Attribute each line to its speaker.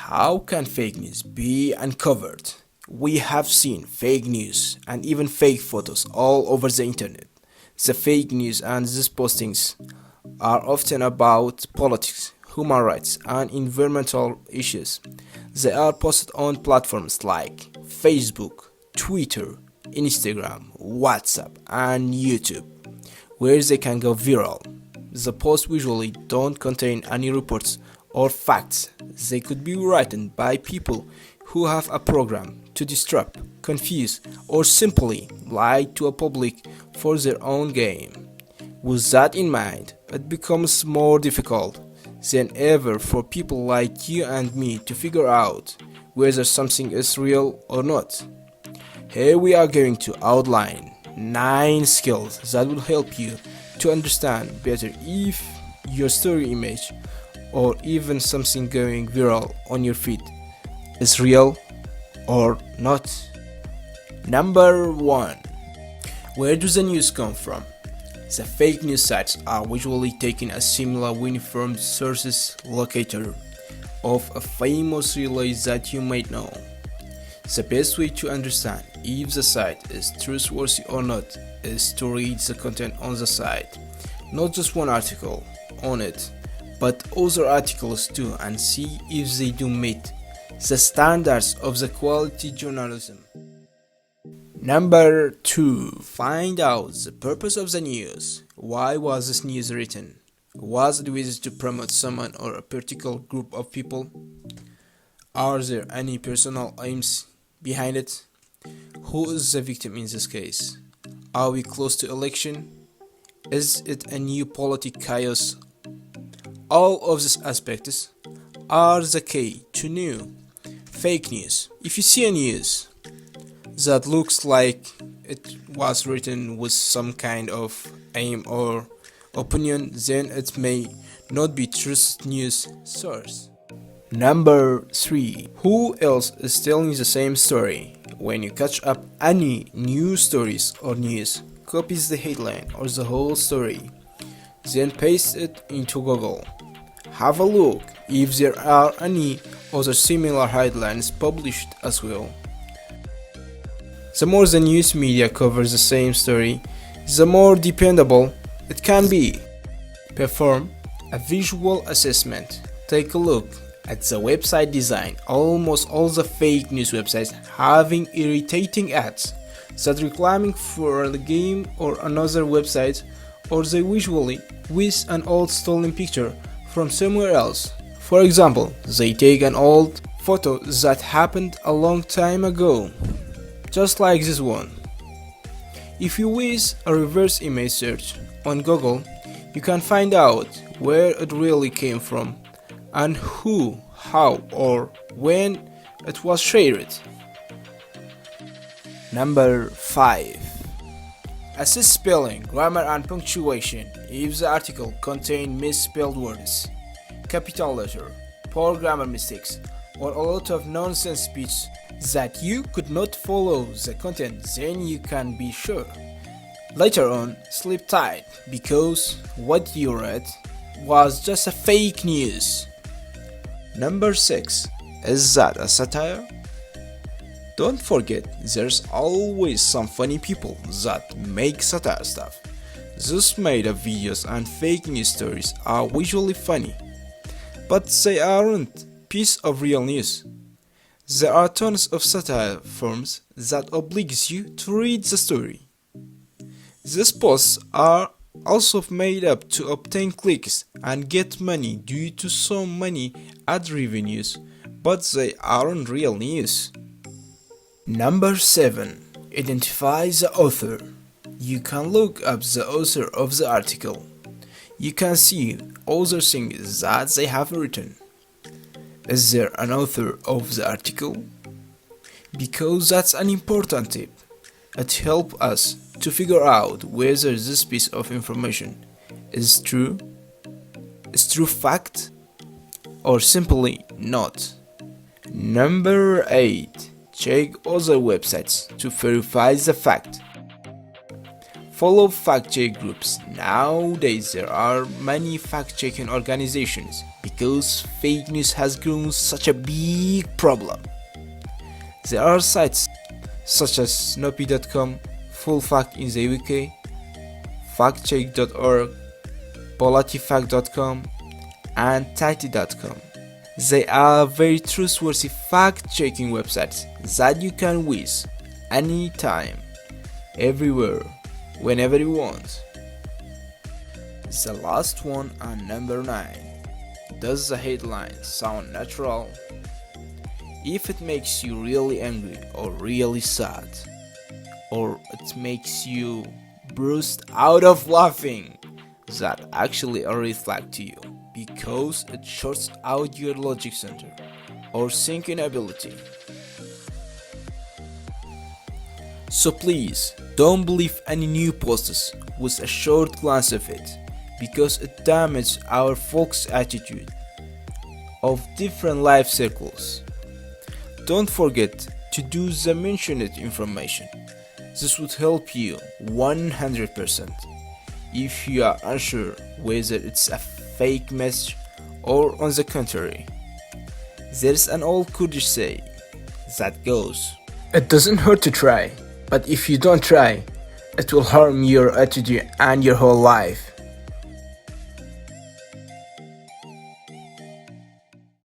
Speaker 1: How can fake news be uncovered? We have seen fake news and even fake photos all over the internet. The fake news and these postings are often about politics, human rights, and environmental issues. They are posted on platforms like Facebook, Twitter, Instagram, WhatsApp, and YouTube, where they can go viral. The posts usually don't contain any reports or facts. They could be written by people who have a program to disrupt, confuse, or simply lie to a public for their own gain. With that in mind, it becomes more difficult than ever for people like you and me to figure out whether something is real or not. Here we are going to outline 9 skills that will help you to understand better if your story image or even something going viral on your feed is real or not. Number 1. Where does the news come from? The fake news sites are usually taking a similar uniform sources locator of a famous relay that you might know. The best way to understand if the site is trustworthy or not is to read the content on the site, not just one article on it, but other articles too, and see if they do meet the standards of the quality journalism. Number 2. Find out the purpose of the news. Why was this news written? Was it with to promote someone or a particular group of people? Are there any personal aims behind it? Who is the victim in this case? Are we close to election? Is it a new political chaos? All of these aspects are the key to know fake news. If you see a news that looks like it was written with some kind of aim or opinion, then it may not be trusted news source. Number 3. Who else is telling the same story? When you catch up any news stories or news, copy the headline or the whole story, then paste it into Google. Have a look if there are any other similar headlines published as well. The more the news media covers the same story, the more dependable it can be. Perform a visual assessment. Take a look at the website design. Almost all the fake news websites having irritating ads that reclaiming for a game or another website, or they usually with an old stolen picture from somewhere else. For example, they take an old photo that happened a long time ago, just like this one. If you use a reverse image search on Google, you can find out where it really came from and who, how, or when it was shared. Number 5. Assess spelling, grammar, and punctuation. If the article contains misspelled words, capital letter, poor grammar mistakes, or a lot of nonsense speech that you could not follow the content, then you can be sure. Later on, sleep tight, because what you read was just a fake news. Number 6. Is that a satire? Don't forget, there's always some funny people that make satire stuff. Those made up videos and fake news stories are usually funny, but they aren't piece of real news. There are tons of satire forms that oblige you to read the story. These posts are also made up to obtain clicks and get money due to so many ad revenues, but they aren't real news. Number 7. Identify the author. You can look up the author of the article. You can see other things that they have written. Is there an author of the article? Because that's an important tip. It helps us to figure out whether this piece of information is true fact, or simply not. Number 8. Check other websites to verify the fact. Follow fact-check groups. Nowadays there are many fact-checking organizations because fake news has grown such a big problem. There are sites such as Snoopy.com, FullFact in the UK, factcheck.org, PolitiFact.com, and Tati.com. They are very trustworthy fact-checking websites that you can use anytime, everywhere, whenever you want. The last one and number 9. Does the headline sound natural? If it makes you really angry or really sad, or it makes you burst out of laughing, that actually a red flag to you, because it shuts out your logic center or thinking ability. So please don't believe any new posts with a short glance of it, because it damages our folks' attitude of different life circles. Don't forget to do the mentioned information. This would help you 100%. If you are unsure whether it's a fake message or on the contrary, there's an old Kurdish saying that goes, "It doesn't hurt to try, but if you don't try, it will harm your attitude and your whole life."